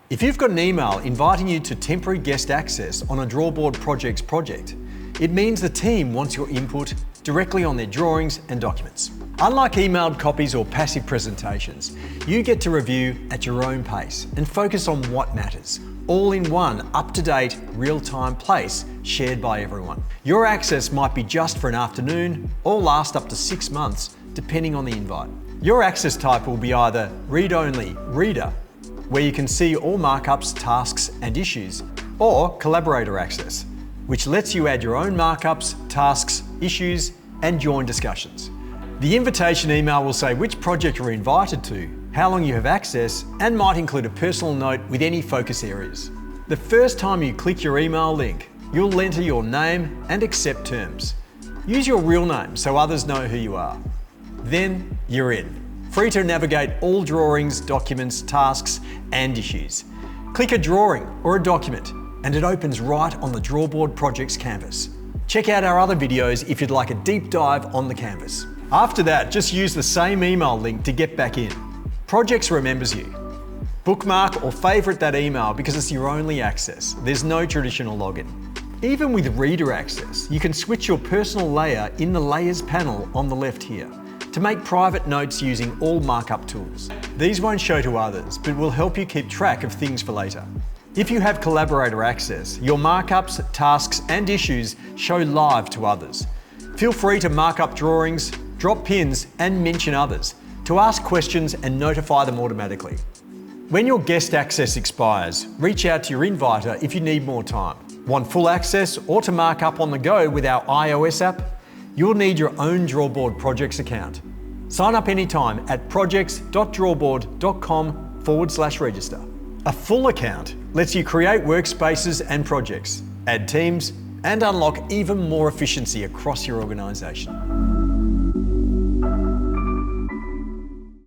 If you've got an email inviting you to temporary guest access on a Drawboard Projects project, it means the team wants your input directly on their drawings and documents. Unlike emailed copies or passive presentations, you get to review at your own pace and focus on what matters, all in one up-to-date, real-time place shared by everyone. Your access might be just for an afternoon or last up to 6 months, depending on the invite. Your access type will be either read-only Reader, where you can see all markups, tasks, and issues, or Collaborator access, which lets you add your own markups, tasks, issues, and join discussions. The invitation email will say which project you're invited to, how long you have access, and might include a personal note with any focus areas. The first time you click your email link, you'll enter your name and accept terms. Use your real name so others know who you are. Then you're in, free to navigate all drawings, documents, tasks, and issues. Click a drawing or a document, and it opens right on the Drawboard Projects canvas. Check out our other videos if you'd like a deep dive on the canvas. After that, just use the same email link to get back in. Projects remembers you. Bookmark or favourite that email because it's your only access. There's no traditional login. Even with Reader access, you can switch your personal layer in the Layers panel on the left here to make private notes using all markup tools. These won't show to others, but will help you keep track of things for later. If you have Collaborator access, your markups, tasks, and issues show live to others. Feel free to mark up drawings, drop pins, and mention others to ask questions and notify them automatically. When your guest access expires, reach out to your inviter if you need more time. Want full access or to mark up on the go with our iOS app? You'll need your own Drawboard Projects account. Sign up anytime at projects.drawboard.com/register. A full account lets you create workspaces and projects, add teams, and unlock even more efficiency across your organisation.